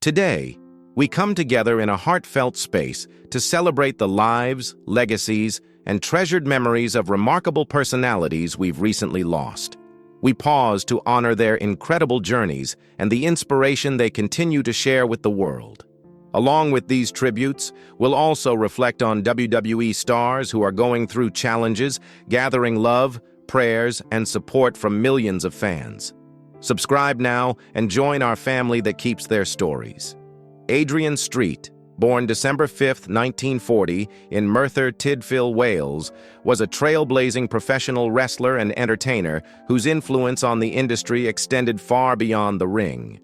Today, we come together in a heartfelt space to celebrate the lives, legacies, and treasured memories of remarkable personalities we've recently lost. We pause to honor their incredible journeys and the inspiration they continue to share with the world. Along with these tributes, we'll also reflect on WWE stars who are going through challenges, gathering love, prayers, and support from millions of fans. Subscribe now and join our family that keeps their stories. Adrian Street, born December 5, 1940, in Merthyr Tydfil, Wales, was a trailblazing professional wrestler and entertainer whose influence on the industry extended far beyond the ring.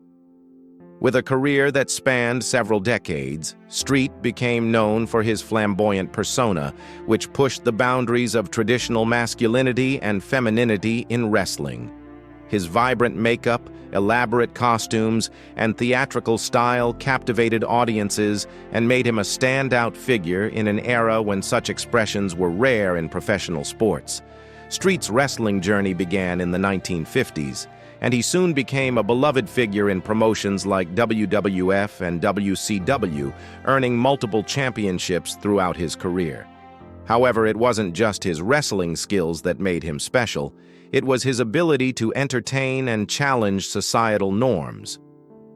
With a career that spanned several decades, Street became known for his flamboyant persona, which pushed the boundaries of traditional masculinity and femininity in wrestling. His vibrant makeup, elaborate costumes, and theatrical style captivated audiences and made him a standout figure in an era when such expressions were rare in professional sports. Street's wrestling journey began in the 1950s, and he soon became a beloved figure in promotions like WWF and WCW, earning multiple championships throughout his career. However, it wasn't just his wrestling skills that made him special. It was his ability to entertain and challenge societal norms.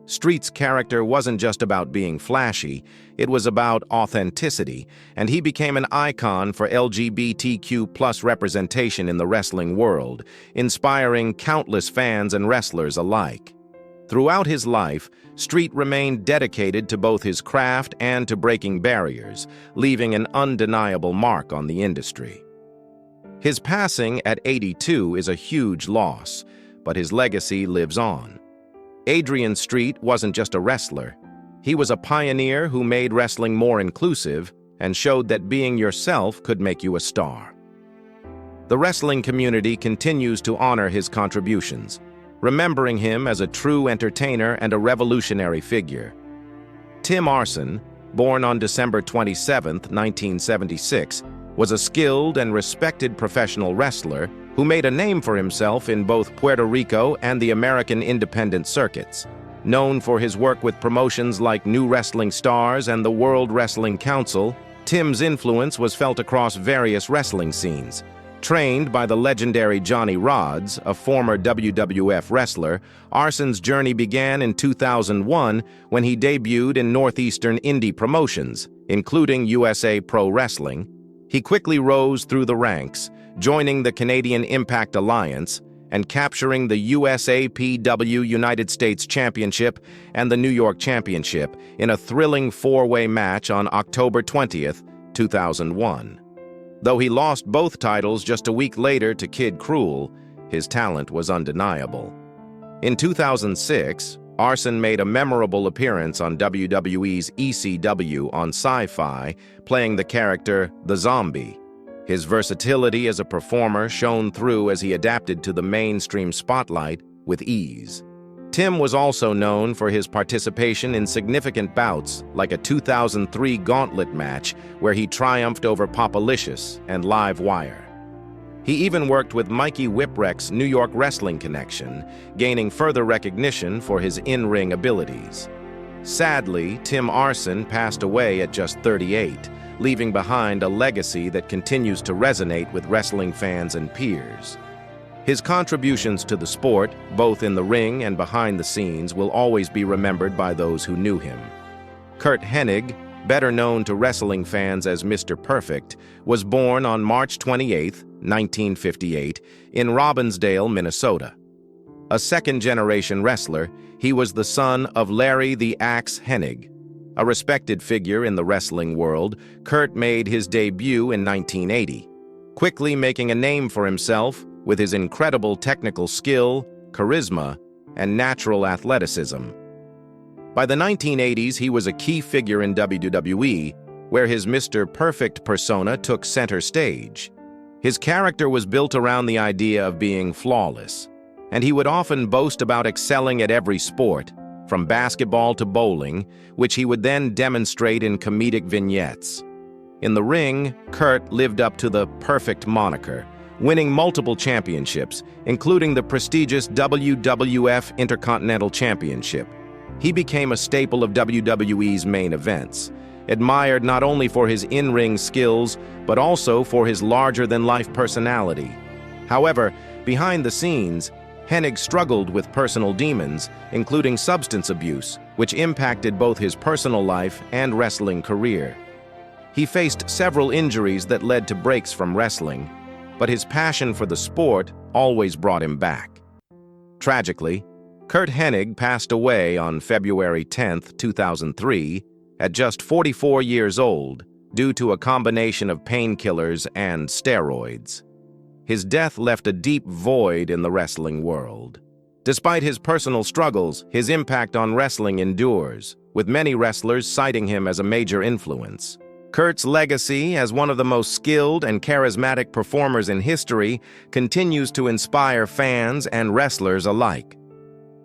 Street's character wasn't just about being flashy, it was about authenticity, and he became an icon for LGBTQ+ representation in the wrestling world, inspiring countless fans and wrestlers alike. Throughout his life, Street remained dedicated to both his craft and to breaking barriers, leaving an undeniable mark on the industry. His passing at 82 is a huge loss, but his legacy lives on. Adrian Street wasn't just a wrestler. He was a pioneer who made wrestling more inclusive and showed that being yourself could make you a star. The wrestling community continues to honor his contributions, remembering him as a true entertainer and a revolutionary figure. Tim Arson, born on December 27, 1976, was a skilled and respected professional wrestler who made a name for himself in both Puerto Rico and the American independent circuits. Known for his work with promotions like New Wrestling Stars and the World Wrestling Council, Tim's influence was felt across various wrestling scenes. Trained by the legendary Johnny Rodz, a former WWF wrestler, Arson's journey began in 2001 when he debuted in Northeastern indie promotions, including USA Pro Wrestling. He quickly rose through the ranks, joining the Canadian Impact Alliance and capturing the USAPW United States Championship and the New York Championship in a thrilling four-way match on October 20, 2001. Though he lost both titles just a week later to Kid Cruel, his talent was undeniable. In 2006, Arson made a memorable appearance on WWE's ECW on Sci-Fi, playing the character The Zombie. His versatility as a performer shone through as he adapted to the mainstream spotlight with ease. Tim was also known for his participation in significant bouts like a 2003 gauntlet match where he triumphed over Popalicious and Live Wire. He even worked with Mikey Whipwreck's New York wrestling connection, gaining further recognition for his in-ring abilities. Sadly, Tim Arson passed away at just 38, leaving behind a legacy that continues to resonate with wrestling fans and peers. His contributions to the sport, both in the ring and behind the scenes, will always be remembered by those who knew him. Curt Hennig, better known to wrestling fans as Mr. Perfect, was born on March 28, 1958, in Robbinsdale, Minnesota. A second-generation wrestler, he was the son of Larry the Axe Hennig. A respected figure in the wrestling world, Curt made his debut in 1980, quickly making a name for himself with his incredible technical skill, charisma, and natural athleticism. By the 1980s, he was a key figure in WWE, where his Mr. Perfect persona took center stage. His character was built around the idea of being flawless, and he would often boast about excelling at every sport, from basketball to bowling, which he would then demonstrate in comedic vignettes. In the ring, Curt lived up to the perfect moniker, winning multiple championships, including the prestigious WWF Intercontinental Championship. He became a staple of WWE's main events, admired not only for his in-ring skills, but also for his larger-than-life personality. However, behind the scenes, Hennig struggled with personal demons, including substance abuse, which impacted both his personal life and wrestling career. He faced several injuries that led to breaks from wrestling, but his passion for the sport always brought him back. Tragically, Curt Hennig passed away on February 10, 2003, at just 44 years old, due to a combination of painkillers and steroids. His death left a deep void in the wrestling world. Despite his personal struggles, his impact on wrestling endures, with many wrestlers citing him as a major influence. Curt's legacy as one of the most skilled and charismatic performers in history continues to inspire fans and wrestlers alike.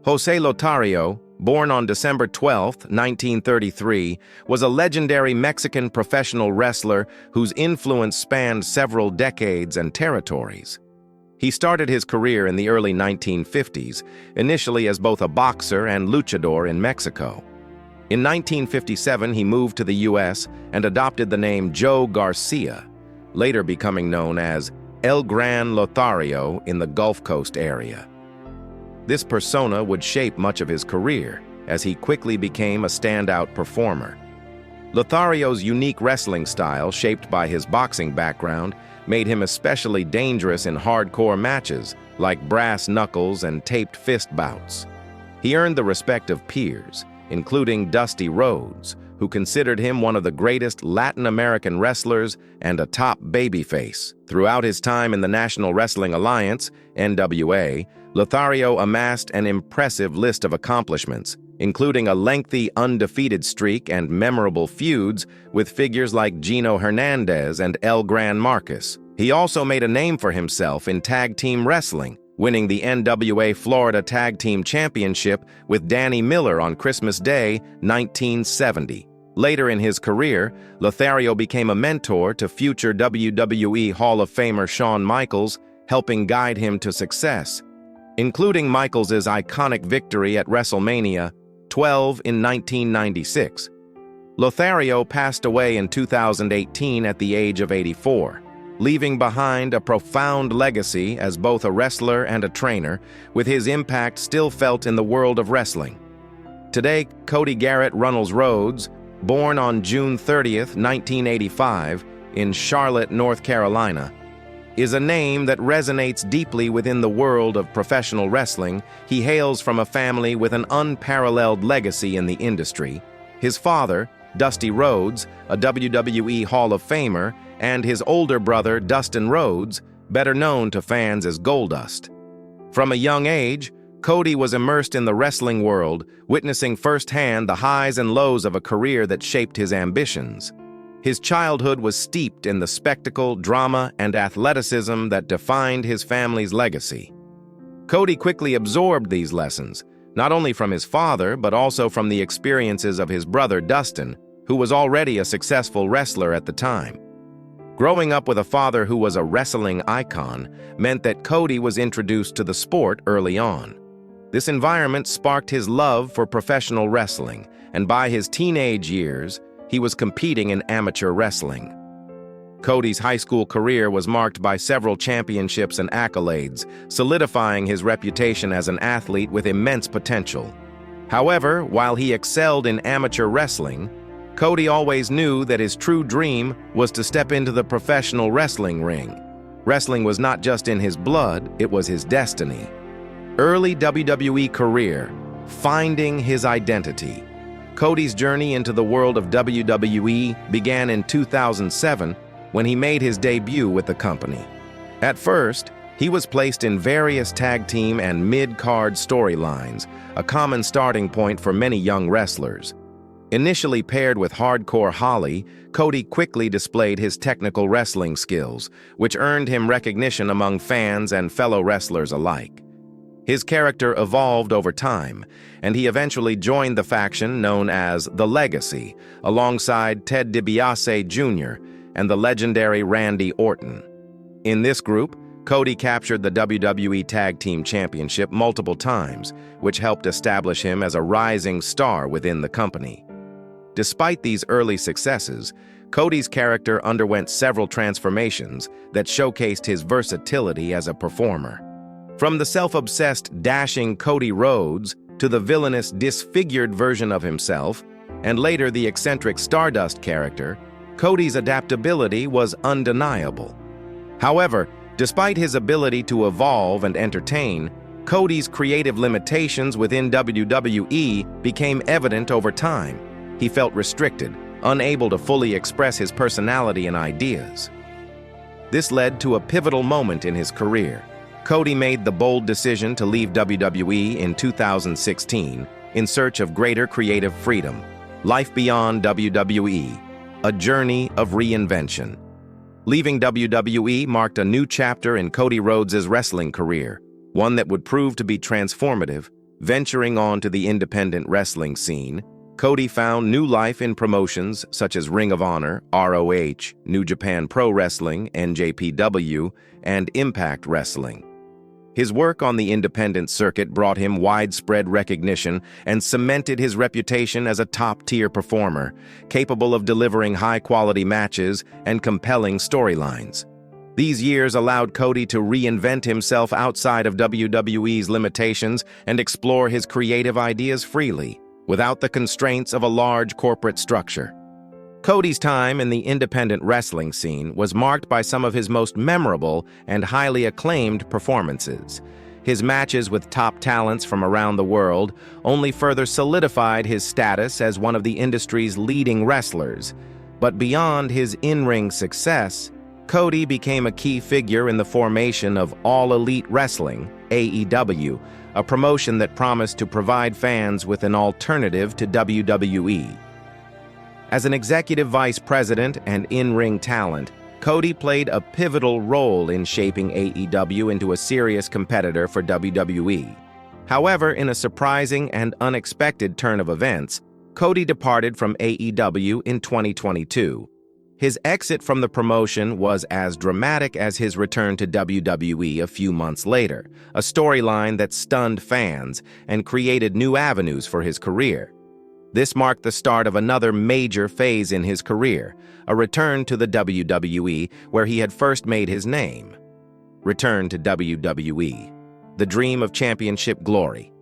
José Lothario, born on December 12, 1933, was a legendary Mexican professional wrestler whose influence spanned several decades and territories. He started his career in the early 1950s, initially as both a boxer and luchador in Mexico. In 1957, he moved to the U.S. and adopted the name Joe Garcia, later becoming known as El Gran Lothario in the Gulf Coast area. This persona would shape much of his career, as he quickly became a standout performer. Lothario's unique wrestling style, shaped by his boxing background, made him especially dangerous in hardcore matches, like brass knuckles and taped fist bouts. He earned the respect of peers, including Dusty Rhodes, who considered him one of the greatest Latin American wrestlers and a top babyface. Throughout his time in the National Wrestling Alliance, NWA, Lothario amassed an impressive list of accomplishments, including a lengthy undefeated streak and memorable feuds with figures like Gino Hernandez and El Gran Marcus. He also made a name for himself in tag team wrestling, winning the NWA Florida Tag Team Championship with Danny Miller on Christmas Day, 1970. Later in his career, Lothario became a mentor to future WWE Hall of Famer Shawn Michaels, helping guide him to success, including Michaels' iconic victory at WrestleMania 12 in 1996. Lothario passed away in 2018 at the age of 84, leaving behind a profound legacy as both a wrestler and a trainer, with his impact still felt in the world of wrestling. Today, Cody Garrett Runnels Rhodes, born on June 30, 1985, in Charlotte, North Carolina, is a name that resonates deeply within the world of professional wrestling. He hails from a family with an unparalleled legacy in the industry. His father, Dusty Rhodes, a WWE Hall of Famer, and his older brother, Dustin Rhodes, better known to fans as Goldust. From a young age, Cody was immersed in the wrestling world, witnessing firsthand the highs and lows of a career that shaped his ambitions. His childhood was steeped in the spectacle, drama, and athleticism that defined his family's legacy. Cody quickly absorbed these lessons, not only from his father, but also from the experiences of his brother Dustin, who was already a successful wrestler at the time. Growing up with a father who was a wrestling icon meant that Cody was introduced to the sport early on. This environment sparked his love for professional wrestling, and by his teenage years, he was competing in amateur wrestling. Cody's high school career was marked by several championships and accolades, solidifying his reputation as an athlete with immense potential. However, while he excelled in amateur wrestling, Cody always knew that his true dream was to step into the professional wrestling ring. Wrestling was not just in his blood, it was his destiny. Early WWE career, finding his identity. Cody's journey into the world of WWE began in 2007 when he made his debut with the company. At first, he was placed in various tag team and mid-card storylines, a common starting point for many young wrestlers. Initially paired with Hardcore Holly, Cody quickly displayed his technical wrestling skills, which earned him recognition among fans and fellow wrestlers alike. His character evolved over time, and he eventually joined the faction known as The Legacy, alongside Ted DiBiase Jr. and the legendary Randy Orton. In this group, Cody captured the WWE Tag Team Championship multiple times, which helped establish him as a rising star within the company. Despite these early successes, Cody's character underwent several transformations that showcased his versatility as a performer. From the self-obsessed, dashing Cody Rhodes to the villainous, disfigured version of himself, and later the eccentric Stardust character, Cody's adaptability was undeniable. However, despite his ability to evolve and entertain, Cody's creative limitations within WWE became evident over time. He felt restricted, unable to fully express his personality and ideas. This led to a pivotal moment in his career. Cody made the bold decision to leave WWE in 2016 in search of greater creative freedom. Life beyond WWE, a journey of reinvention. Leaving WWE marked a new chapter in Cody Rhodes' wrestling career, one that would prove to be transformative. Venturing on to the independent wrestling scene, Cody found new life in promotions such as Ring of Honor, ROH, New Japan Pro Wrestling, NJPW, and Impact Wrestling. His work on the independent circuit brought him widespread recognition and cemented his reputation as a top-tier performer, capable of delivering high-quality matches and compelling storylines. These years allowed Cody to reinvent himself outside of WWE's limitations and explore his creative ideas freely, without the constraints of a large corporate structure. Cody's time in the independent wrestling scene was marked by some of his most memorable and highly acclaimed performances. His matches with top talents from around the world only further solidified his status as one of the industry's leading wrestlers. But beyond his in-ring success, Cody became a key figure in the formation of All Elite Wrestling, AEW, a promotion that promised to provide fans with an alternative to WWE. As an executive vice president and in-ring talent, Cody played a pivotal role in shaping AEW into a serious competitor for WWE. However, in a surprising and unexpected turn of events, Cody departed from AEW in 2022. His exit from the promotion was as dramatic as his return to WWE a few months later, a storyline that stunned fans and created new avenues for his career. This marked the start of another major phase in his career, a return to the WWE where he had first made his name. Return to WWE, the dream of championship glory.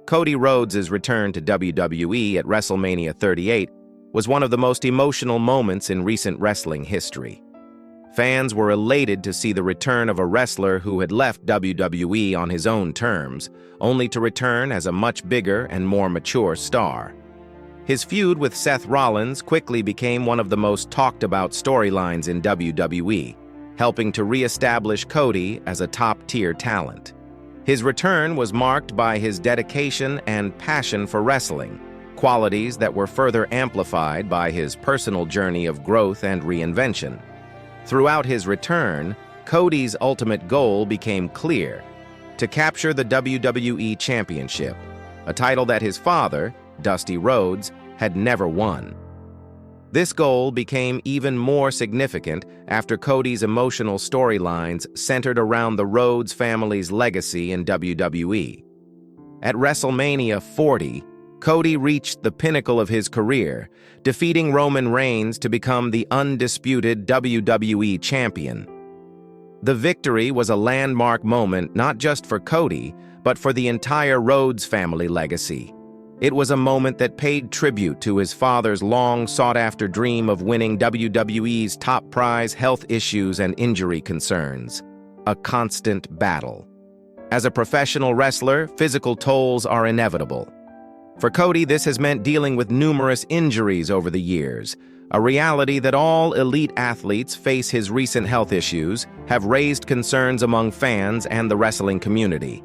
Cody Rhodes' return to WWE at WrestleMania 38 was one of the most emotional moments in recent wrestling history. Fans were elated to see the return of a wrestler who had left WWE on his own terms, only to return as a much bigger and more mature star. His feud with Seth Rollins quickly became one of the most talked-about storylines in WWE, helping to re-establish Cody as a top-tier talent. His return was marked by his dedication and passion for wrestling, qualities that were further amplified by his personal journey of growth and reinvention. Throughout his return, Cody's ultimate goal became clear: to capture the WWE Championship, a title that his father, Dusty Rhodes, had never won. This goal became even more significant after Cody's emotional storylines centered around the Rhodes family's legacy in WWE. At WrestleMania 40, Cody reached the pinnacle of his career, defeating Roman Reigns to become the undisputed WWE champion. The victory was a landmark moment not just for Cody, but for the entire Rhodes family legacy. It was a moment that paid tribute to his father's long-sought-after dream of winning WWE's top prize, health issues and injury concerns. A constant battle. As a professional wrestler, physical tolls are inevitable. For Cody, this has meant dealing with numerous injuries over the years, a reality that all elite athletes face. His recent health issues have raised concerns among fans and the wrestling community.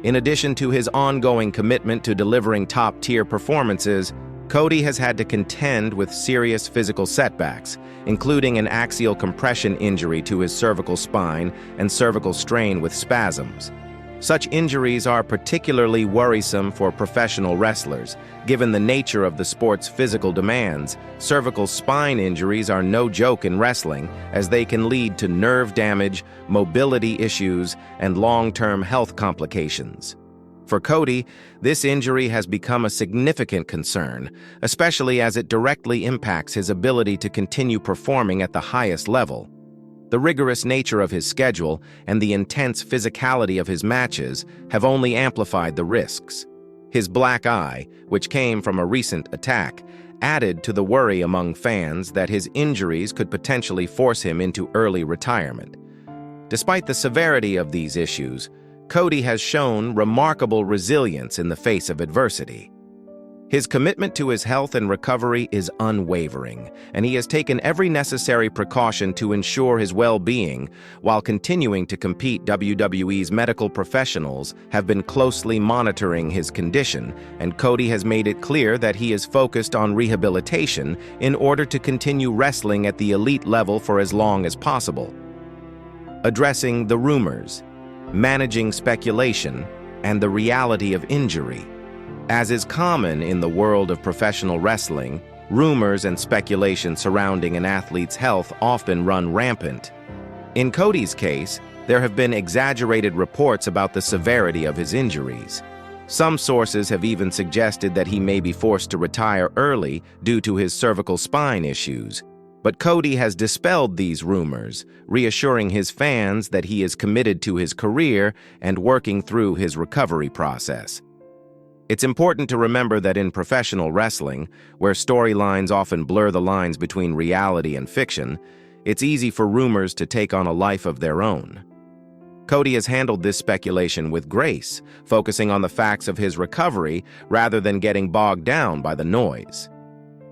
In addition to his ongoing commitment to delivering top-tier performances, Cody has had to contend with serious physical setbacks, including an axial compression injury to his cervical spine and cervical strain with spasms. Such injuries are particularly worrisome for professional wrestlers. Given the nature of the sport's physical demands, cervical spine injuries are no joke in wrestling, as they can lead to nerve damage, mobility issues, and long-term health complications. For Cody, this injury has become a significant concern, especially as it directly impacts his ability to continue performing at the highest level. The rigorous nature of his schedule and the intense physicality of his matches have only amplified the risks. His black eye, which came from a recent attack, added to the worry among fans that his injuries could potentially force him into early retirement. Despite the severity of these issues, Cody has shown remarkable resilience in the face of adversity. His commitment to his health and recovery is unwavering, and he has taken every necessary precaution to ensure his well-being while continuing to compete. WWE's medical professionals have been closely monitoring his condition, and Cody has made it clear that he is focused on rehabilitation in order to continue wrestling at the elite level for as long as possible. Addressing the rumors, managing speculation, and the reality of injury. As is common in the world of professional wrestling, rumors and speculation surrounding an athlete's health often run rampant. In Cody's case, there have been exaggerated reports about the severity of his injuries. Some sources have even suggested that he may be forced to retire early due to his cervical spine issues. But Cody has dispelled these rumors, reassuring his fans that he is committed to his career and working through his recovery process. It's important to remember that in professional wrestling, where storylines often blur the lines between reality and fiction, it's easy for rumors to take on a life of their own. Cody has handled this speculation with grace, focusing on the facts of his recovery rather than getting bogged down by the noise.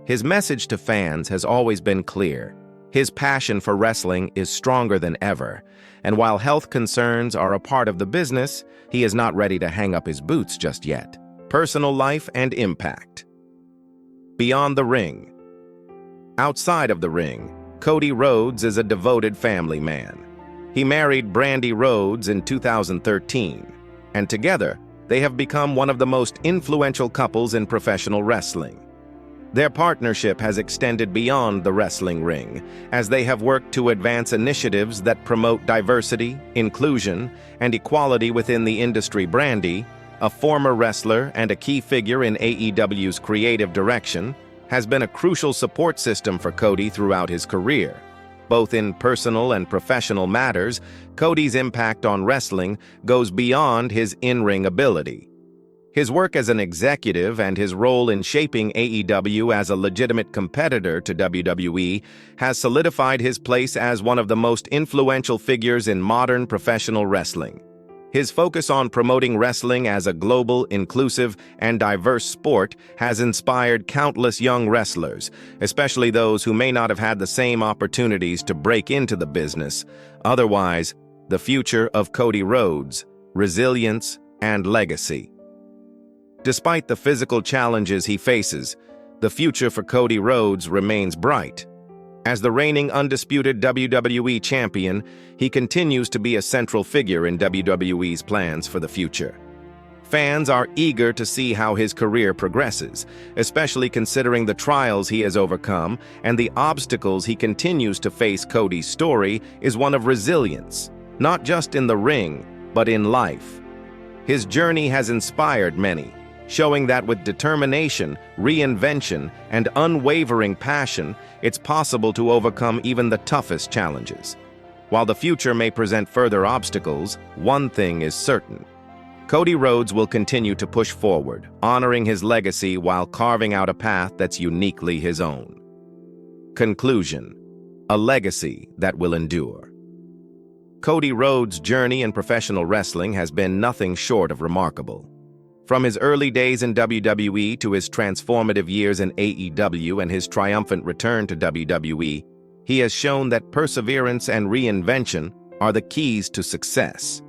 His message to fans has always been clear. His passion for wrestling is stronger than ever, and while health concerns are a part of the business, he is not ready to hang up his boots just yet. Personal life and impact. Beyond the ring. Outside of the ring, Cody Rhodes is a devoted family man. He married Brandi Rhodes in 2013, and together they have become one of the most influential couples in professional wrestling. Their partnership has extended beyond the wrestling ring, as they have worked to advance initiatives that promote diversity, inclusion, and equality within the industry. Brandi, a former wrestler and a key figure in AEW's creative direction, has been a crucial support system for Cody throughout his career. Both in personal and professional matters, Cody's impact on wrestling goes beyond his in-ring ability. His work as an executive and his role in shaping AEW as a legitimate competitor to WWE has solidified his place as one of the most influential figures in modern professional wrestling. His focus on promoting wrestling as a global, inclusive, and diverse sport has inspired countless young wrestlers, especially those who may not have had the same opportunities to break into the business. Otherwise, the future of Cody Rhodes, resilience, and legacy. Despite the physical challenges he faces, the future for Cody Rhodes remains bright. As the reigning undisputed WWE champion, he continues to be a central figure in WWE's plans for the future. Fans are eager to see how his career progresses, especially considering the trials he has overcome and the obstacles he continues to face. Cody's story is one of resilience, not just in the ring, but in life. His journey has inspired many, showing that with determination, reinvention, and unwavering passion, it's possible to overcome even the toughest challenges. While the future may present further obstacles, one thing is certain. Cody Rhodes will continue to push forward, honoring his legacy while carving out a path that's uniquely his own. Conclusion: a legacy that will endure. Cody Rhodes' journey in professional wrestling has been nothing short of remarkable. From his early days in WWE to his transformative years in AEW and his triumphant return to WWE, he has shown that perseverance and reinvention are the keys to success.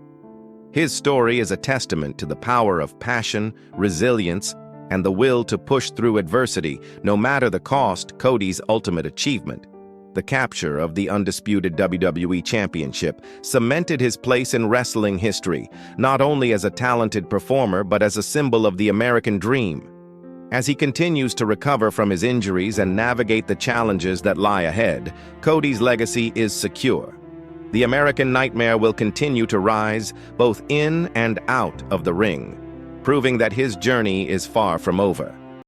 His story is a testament to the power of passion, resilience, and the will to push through adversity, no matter the cost. Cody's ultimate achievement, The capture of the undisputed WWE Championship cemented his place in wrestling history, not only as a talented performer but as a symbol of the American dream. As he continues to recover from his injuries and navigate the challenges that lie ahead, Cody's legacy is secure. The American Nightmare will continue to rise, both in and out of the ring, proving that his journey is far from over.